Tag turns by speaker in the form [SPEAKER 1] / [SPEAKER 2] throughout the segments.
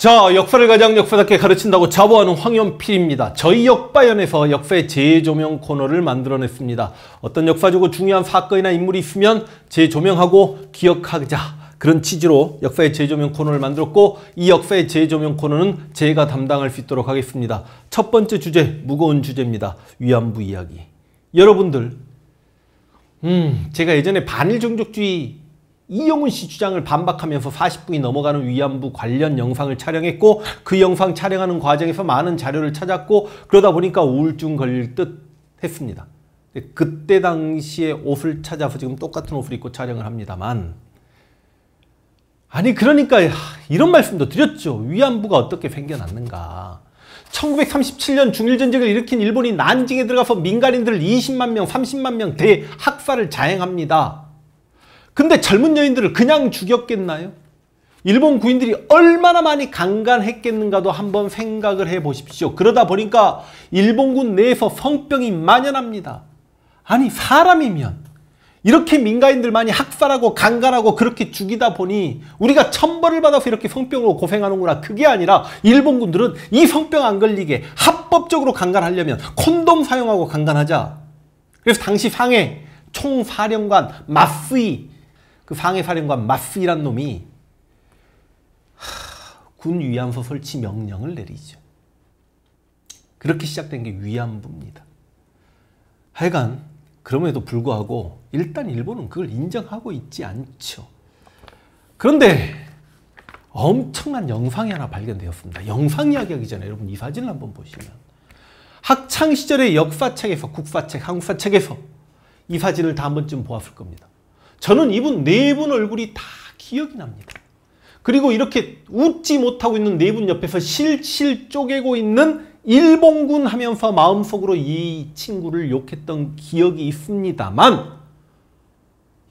[SPEAKER 1] 자, 역사를 가장 역사답게 가르친다고 자부하는 황연필입니다. 저희 역바연에서 역사의 재조명 코너를 만들어냈습니다. 어떤 역사적으로 중요한 사건이나 인물이 있으면 재조명하고 기억하자, 그런 취지로 역사의 재조명 코너를 만들었고, 이 역사의 재조명 코너는 제가 담당할 수 있도록 하겠습니다. 첫 번째 주제, 무거운 주제입니다. 위안부 이야기. 여러분들, 제가 예전에 반일종족주의 이영훈 씨 주장을 반박하면서 40분이 넘어가는 위안부 관련 영상을 촬영했고, 그 영상 촬영하는 과정에서 많은 자료를 찾았고, 그러다 보니까 우울증 걸릴 듯 했습니다. 그때 당시에 옷을 찾아서 지금 똑같은 옷을 입고 촬영을 합니다만, 아니 그러니까 이런 말씀도 드렸죠. 위안부가 어떻게 생겨났는가. 1937년 중일전쟁을 일으킨 일본이 난징에 들어가서 민간인들을 20만 명, 30만 명 대학살을 자행합니다. 근데 젊은 여인들을 그냥 죽였겠나요? 일본 군인들이 얼마나 많이 강간했겠는가도 한번 생각을 해보십시오. 그러다 보니까 일본군 내에서 성병이 만연합니다. 아니 사람이면 이렇게 민간인들 많이 학살하고 강간하고 그렇게 죽이다 보니 우리가 천벌을 받아서 이렇게 성병으로 고생하는구나. 그게 아니라 일본군들은 이 성병 안 걸리게 합법적으로 강간하려면 콘돔 사용하고 강간하자. 그래서 당시 상해 총사령관 마쓰이, 그 상해사령관 마쓰이란 놈이 군 위안소 설치 명령을 내리죠. 그렇게 시작된 게 위안부입니다. 하여간 그럼에도 불구하고 일단 일본은 그걸 인정하고 있지 않죠. 그런데 엄청난 영상이 하나 발견되었습니다. 영상 이야기하기 전에 여러분 이 사진을 한번 보시면, 학창시절의 역사책에서, 국사책, 한국사책에서 이 사진을 다 한 번쯤 보았을 겁니다. 저는 이분 네 분 얼굴이 다 기억이 납니다. 그리고 이렇게 웃지 못하고 있는 네 분 옆에서 실실 쪼개고 있는 일본군 하면서 마음속으로 이 친구를 욕했던 기억이 있습니다만,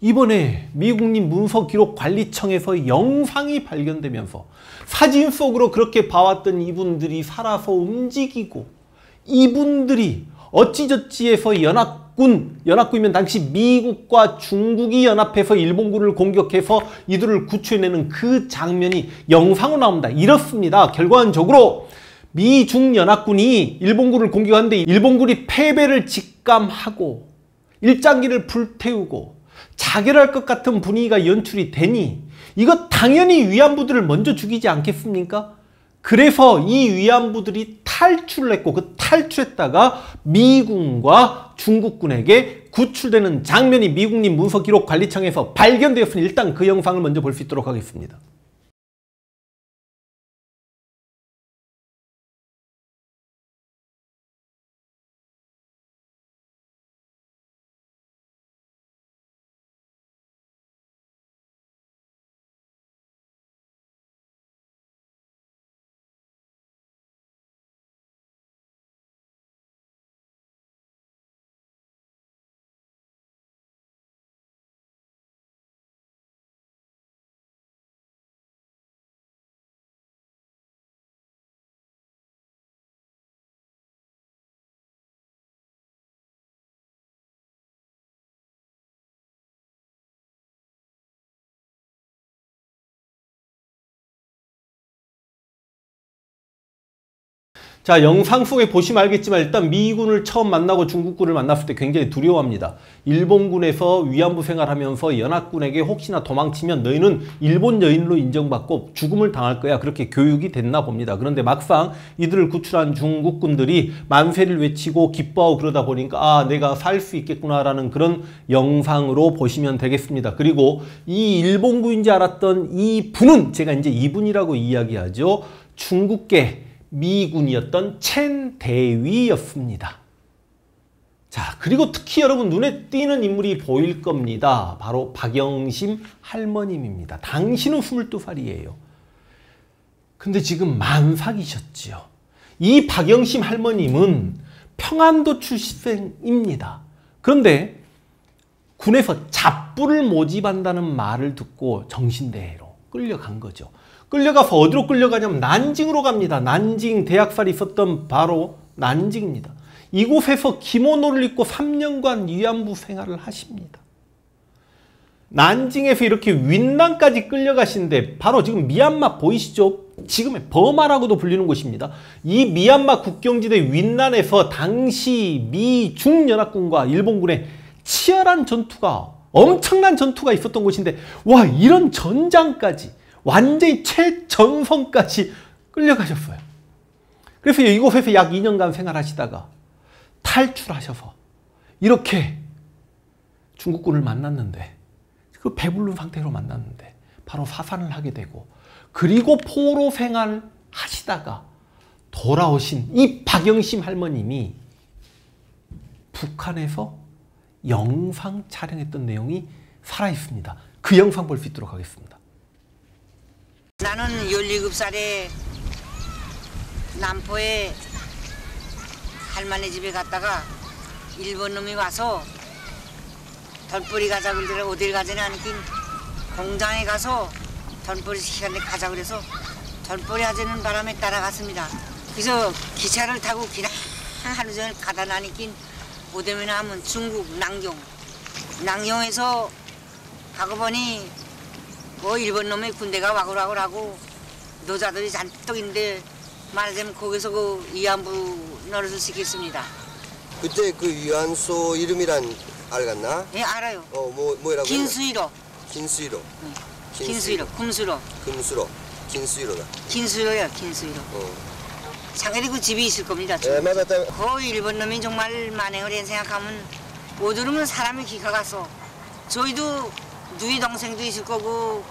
[SPEAKER 1] 이번에 미국님 문서기록관리청에서 영상이 발견되면서 사진 속으로 그렇게 봐왔던 이분들이 살아서 움직이고, 이분들이 어찌저찌해서 연합군이면 당시 미국과 중국이 연합해서 일본군을 공격해서 이들을 구출해내는 그 장면이 영상으로 나옵니다. 이렇습니다. 결과적으로 미중연합군이 일본군을 공격하는데 일본군이 패배를 직감하고 일장기를 불태우고 자결할 것 같은 분위기가 연출이 되니 이거 당연히 위안부들을 먼저 죽이지 않겠습니까? 그래서 이 위안부들이 탈출을 했고, 그 탈출했다가 미군과 중국군에게 구출되는 장면이 미국님 문서기록관리청에서 발견되었으니 일단 그 영상을 먼저 볼 수 있도록 하겠습니다. 자, 영상 속에 보시면 알겠지만 일단 미군을 처음 만나고 중국군을 만났을 때 굉장히 두려워합니다. 일본군에서 위안부 생활하면서 연합군에게 혹시나 도망치면 너희는 일본 여인으로 인정받고 죽음을 당할 거야. 그렇게 교육이 됐나 봅니다. 그런데 막상 이들을 구출한 중국군들이 만세를 외치고 기뻐하고 그러다 보니까 아, 내가 살 수 있겠구나라는 그런 영상으로 보시면 되겠습니다. 그리고 이 일본군인지 알았던 이 분은 제가 이제 이분이라고 이야기하죠. 중국계 미군이었던 첸 대위였습니다. 자, 그리고 특히 여러분 눈에 띄는 인물이 보일 겁니다. 바로 박영심 할머님입니다. 당신은 22살이에요. 근데 지금 만삭이셨지요. 이 박영심 할머님은 평안도 출신입니다. 그런데 군에서 잡부를 모집한다는 말을 듣고 정신대회로 끌려간 거죠. 끌려가서 어디로 끌려가냐면 난징으로 갑니다. 난징 대학살이 있었던 바로 난징입니다. 이곳에서 기모노를 입고 3년간 위안부 생활을 하십니다. 난징에서 이렇게 윈난까지 끌려가시는데 바로 지금 미얀마 보이시죠? 지금의 버마라고도 불리는 곳입니다. 이 미얀마 국경지대 윈난에서 당시 미 중연합군과 일본군의 치열한 전투가, 엄청난 전투가 있었던 곳인데, 와, 이런 전장까지, 완전히 최전선까지 끌려가셨어요. 그래서 이곳에서 약 2년간 생활하시다가 탈출하셔서 이렇게 중국군을 만났는데, 그 배부른 상태로 만났는데 바로 사살을 하게 되고, 그리고 포로 생활 하시다가 돌아오신 이 박영심 할머님이 북한에서 영상 촬영했던 내용이 살아있습니다. 그 영상 볼 수 있도록 하겠습니다.
[SPEAKER 2] 나는 17살에 남포에 할머니 집에 갔다가 일본 놈이 와서 덜뿌리 가자 그러더라. 어딜 가자니 하니까 공장에 가서 덜뿌리 시간에 가자 그래서 덜뿌리 하자는 바람에 따라갔습니다. 그래서 기차를 타고 그냥 하루 종일 가다 나니까 어디면 하면 중국 낭경에서 가고 보니 뭐 일본 놈의 군대가 와글와글하고 노자들이 잔뜩 있는데 말하자면 거기서 그 위안부 노릇을 시켰습니다.
[SPEAKER 3] 그때 그 위안소 이름이란 알겠나?
[SPEAKER 2] 예, 알아요.
[SPEAKER 3] 뭐라고?
[SPEAKER 2] 긴수이로.
[SPEAKER 3] 긴수이로.
[SPEAKER 2] 응. 긴수이로. 금수로.
[SPEAKER 3] 긴수이로다.
[SPEAKER 2] 긴수이로요, 긴수이로. 상해리 그 집이 있을 겁니다.
[SPEAKER 3] 예, 맞았다.
[SPEAKER 2] 그 일본 놈이 정말 만행을 해 생각하면 못 들으면 사람이 기가 가서 저희도 누이 동생도 있을 거고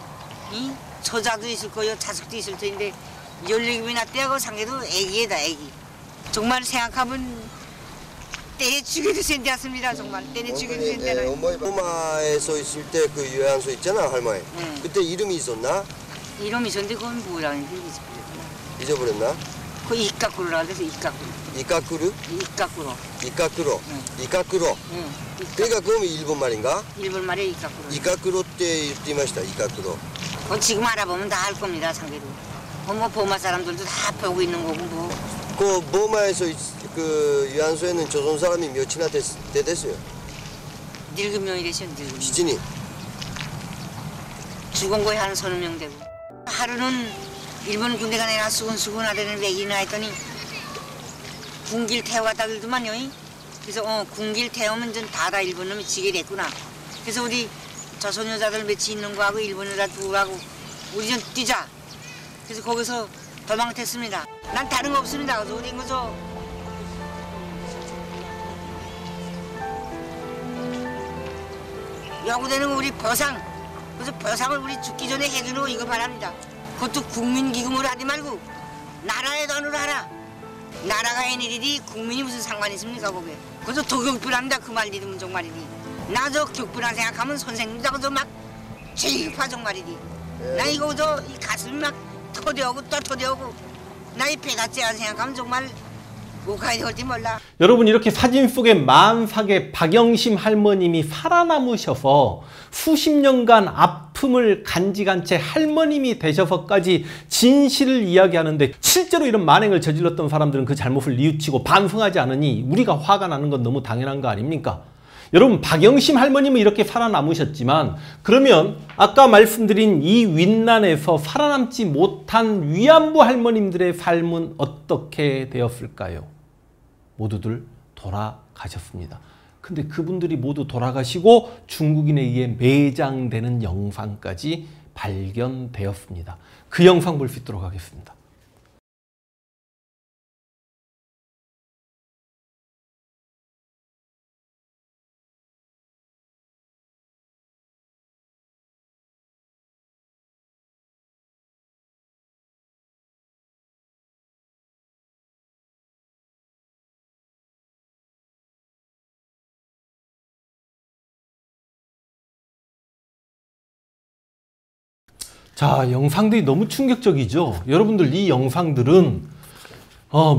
[SPEAKER 2] 이 처자도 있을 거요, 자식도 있을 텐데 17이나 떼고 상해도 애기에다 애기. 정말 생각하면 때에 죽여도 센데였습니다. 정말 때에 죽여도 센데는.
[SPEAKER 3] 어머니 부마에서 있을 때 그 요양소 있잖아, 할머니. 그때 이름이 있었나?
[SPEAKER 2] 이름이 있었는데 그건 뭐라는지
[SPEAKER 3] 잊어버렸나?
[SPEAKER 2] 그 이까꾸로라 그래서 이까꾸로.
[SPEAKER 3] 이까꾸르?
[SPEAKER 2] 이까꾸로.
[SPEAKER 3] 이까꾸로.
[SPEAKER 2] 응.
[SPEAKER 3] 이까꾸로.
[SPEAKER 2] 응.
[SPEAKER 3] 그러니까 그건 일본 말인가?
[SPEAKER 2] 일본 말에 이까꾸로.
[SPEAKER 3] 이까꾸로 때言ってました. 이까꾸로.
[SPEAKER 2] 그건 지금 알아보면 다 알 겁니다. 상대로. 뭐 보마 사람들도 다 보고 있는 거고 뭐.
[SPEAKER 3] 그 보마에서 그 위안소에는 조선 사람이 몇이나 됐어요?
[SPEAKER 2] 늙은 명이 되셔, 늙은.
[SPEAKER 3] 시진이.
[SPEAKER 2] 죽은 거에 한 30명 되고. 하루는 일본 군대가 내가 수군수군 하려는 외기나 했더니 군길 태워갔다 그러더만요. 그래서 군길 태우면 전 다다 일본 놈이 지게 됐구나. 그래서 우리 조선 여자들 몇이 있는 거하고 일본 여자 둘하고 우리 좀 뛰자. 그래서 거기서 도망쳤습니다. 난 다른 거 없습니다. 그래서 어딘 거죠? 여구대는 우리 보상. 그래서 보상을 우리 죽기 전에 해주는 거 이거 바랍니다. 그것도 국민기금으로 하지 말고 나라의 돈으로 하라. 나라가 해는 일이 국민이 무슨 상관이 있습니까 거기에. 그래서 도격불합니다. 그 말 들으면 정말이니. 나 저 격불한 생각하면 선생님하고 저 막 제일 급하 정말이니. 나 이거 저 이 가슴이 막 터대오고 또 터대오고 나 이 배가 째야 생각하면 정말 못 가야 될지 몰라.
[SPEAKER 1] 여러분, 이렇게 사진 속에 만삭의 박영심 할머님이 살아남으셔서 수십 년간 아픔을 간직한 채 할머님이 되셔서까지 진실을 이야기하는데, 실제로 이런 만행을 저질렀던 사람들은 그 잘못을 뉘우치고 반성하지 않으니 우리가 화가 나는 건 너무 당연한 거 아닙니까? 여러분, 박영심 할머님은 이렇게 살아남으셨지만, 그러면 아까 말씀드린 이 윈난에서 살아남지 못한 위안부 할머님들의 삶은 어떻게 되었을까요? 모두들 돌아가셨습니다. 근데 그분들이 모두 돌아가시고 중국인에 의해 매장되는 영상까지 발견되었습니다. 그 영상 볼 수 있도록 하겠습니다. 자, 영상들이 너무 충격적이죠. 여러분들, 이 영상들은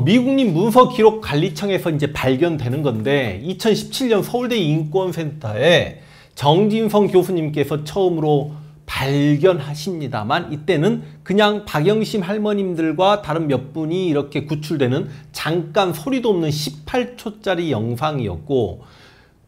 [SPEAKER 1] 미국립 문서기록관리청에서 이제 발견되는 건데, 2017년 서울대 인권센터에 정진성 교수님께서 처음으로 발견하십니다만, 이때는 그냥 박영심 할머님들과 다른 몇 분이 이렇게 구출되는 잠깐 소리도 없는 18초짜리 영상이었고,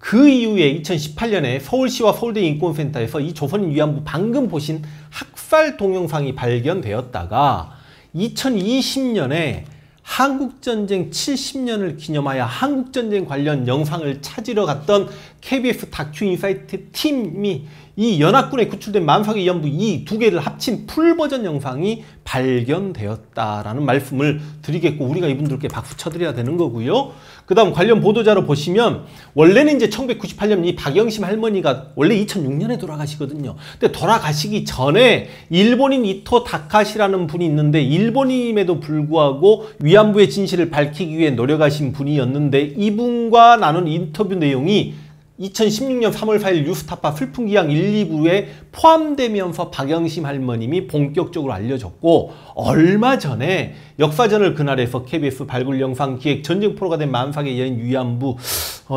[SPEAKER 1] 그 이후에 2018년에 서울시와 서울대 인권센터에서 이 조선인 위안부 방금 보신 학살 동영상이 발견되었다가 2020년에 한국전쟁 70년을 기념하여 한국전쟁 관련 영상을 찾으러 갔던 KBS 다큐 인사이트 팀이 이 연합군에 구출된 만삭의 위안부 이 두 개를 합친 풀버전 영상이 발견되었다라는 말씀을 드리겠고, 우리가 이분들께 박수 쳐드려야 되는 거고요. 그 다음 관련 보도자료 보시면 원래는 이제 1998년 이 박영심 할머니가 원래 2006년에 돌아가시거든요. 근데 돌아가시기 전에 일본인 이토 다카시라는 분이 있는데, 일본인임에도 불구하고 위안부의 진실을 밝히기 위해 노력하신 분이었는데, 이분과 나눈 인터뷰 내용이 2016년 3월 4일 뉴스타파 슬픈 기약 1, 2부에 포함되면서 박영심 할머님이 본격적으로 알려졌고, 얼마 전에 역사전을 그날에서 KBS 발굴 영상 기획 전쟁 포로가 된 만삭의 여인 위안부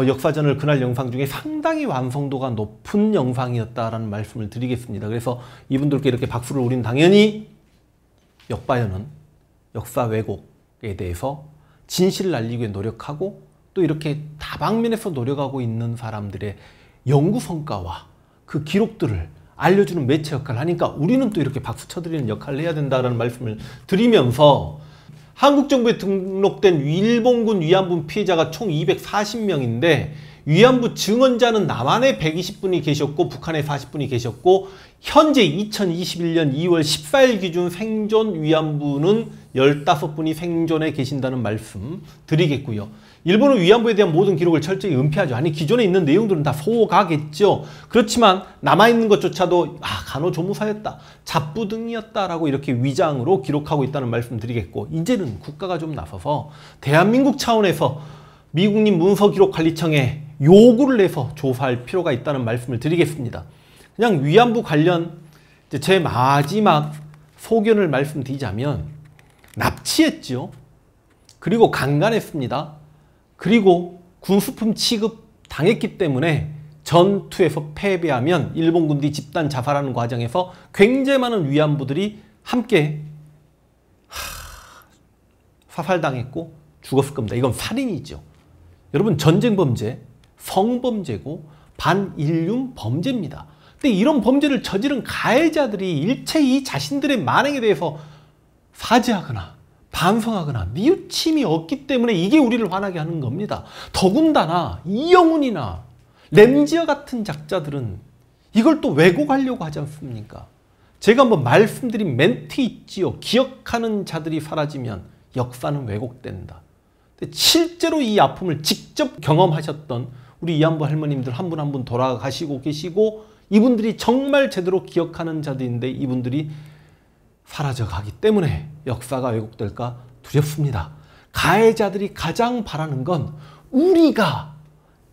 [SPEAKER 1] 역사전을 그날 영상 중에 상당히 완성도가 높은 영상이었다라는 말씀을 드리겠습니다. 그래서 이분들께 이렇게 박수를 우린 당연히 역바연은 역사 왜곡에 대해서 진실을 알리기 위해 노력하고, 또 이렇게 다방면에서 노력하고 있는 사람들의 연구 성과와 그 기록들을 알려주는 매체 역할을 하니까 우리는 또 이렇게 박수 쳐드리는 역할을 해야 된다는 말씀을 드리면서, 한국 정부에 등록된 일본군 위안부 피해자가 총 240명인데 위안부 증언자는 남한에 120분이 계셨고 북한에 40분이 계셨고, 현재 2021년 2월 14일 기준 생존 위안부는 15분이 생존에 계신다는 말씀 드리겠고요. 일본은 위안부에 대한 모든 기록을 철저히 은폐하죠. 아니, 기존에 있는 내용들은 다 소각했죠. 그렇지만 남아있는 것조차도 간호조무사였다, 잡부등이었다라고 이렇게 위장으로 기록하고 있다는 말씀 드리겠고, 이제는 국가가 좀 나서서 대한민국 차원에서 미국님 문서기록관리청에 요구를 내서 조사할 필요가 있다는 말씀을 드리겠습니다. 그냥 위안부 관련 제 마지막 소견을 말씀드리자면, 납치했죠. 그리고 강간했습니다. 그리고 군수품 취급 당했기 때문에 전투에서 패배하면 일본군들이 집단 자살하는 과정에서 굉장히 많은 위안부들이 함께 사살당했고 죽었을 겁니다. 이건 살인이죠. 여러분, 전쟁범죄, 성범죄고 반인륜 범죄입니다. 근데 이런 범죄를 저지른 가해자들이 일체히 자신들의 만행에 대해서 사죄하거나 반성하거나 뉘우침이 없기 때문에 이게 우리를 화나게 하는 겁니다. 더군다나 이영훈이나 램지어 같은 작자들은 이걸 또 왜곡하려고 하지 않습니까? 제가 한번 말씀드린 멘트 있지요. 기억하는 자들이 사라지면 역사는 왜곡된다. 근데 실제로 이 아픔을 직접 경험하셨던 우리 위안부 할머님들 한 분 한 분 돌아가시고 계시고, 이분들이 정말 제대로 기억하는 자들인데 이분들이 사라져가기 때문에 역사가 왜곡될까 두렵습니다. 가해자들이 가장 바라는 건 우리가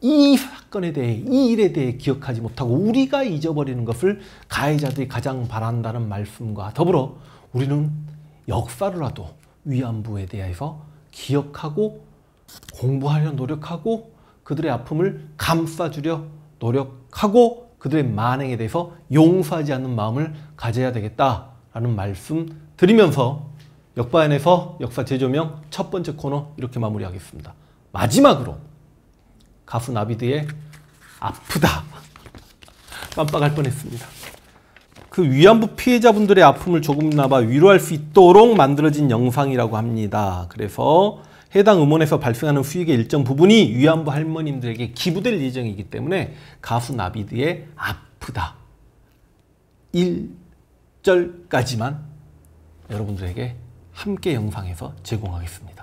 [SPEAKER 1] 이 사건에 대해, 이 일에 대해 기억하지 못하고 우리가 잊어버리는 것을 가해자들이 가장 바란다는 말씀과 더불어 우리는 역사를라도 위안부에 대해서 기억하고 공부하려 노력하고 그들의 아픔을 감싸주려 노력하고 그들의 만행에 대해서 용서하지 않는 마음을 가져야 되겠다라는 말씀 드리면서 역바연에서 역사 재조명 첫 번째 코너 이렇게 마무리하겠습니다. 마지막으로 가수 나비드의 아프다. 깜빡할 뻔했습니다. 그 위안부 피해자분들의 아픔을 조금이나마 위로할 수 있도록 만들어진 영상이라고 합니다. 그래서 해당 음원에서 발생하는 수익의 일정 부분이 위안부 할머님들에게 기부될 예정이기 때문에 가수 나비드의 아프다 1절까지만 여러분들에게 함께 영상에서 제공하겠습니다.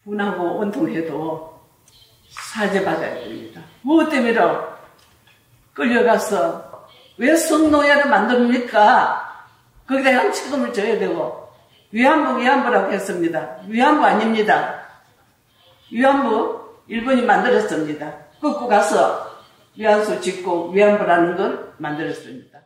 [SPEAKER 4] 분하고 원통해도 사죄받아야 됩니다. 무엇 때문에 끌려가서 왜 성노예를 만듭니까? 거기다 형 책임을 져야 되고 위안부라고 했습니다. 위안부 아닙니다. 위안부 일본이 만들었습니다. 끌고 가서 위안소 짓고 위안부라는 걸 만들었습니다.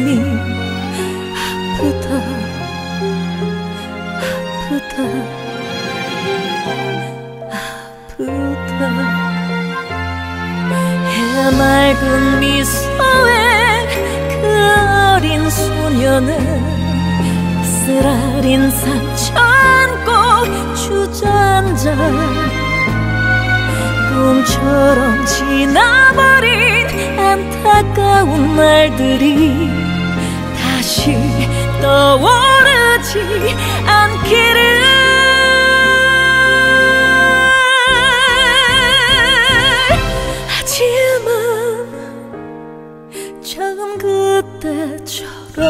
[SPEAKER 5] 가슴이 아프다 아프다 아프다. 해맑은 미소의 그 어린 소녀는 쓰라린 상처 안고 주저앉아 꿈처럼 지나버린 안타까운 날들이 다시 떠오르지 않기를. 하지만 처음 그때처럼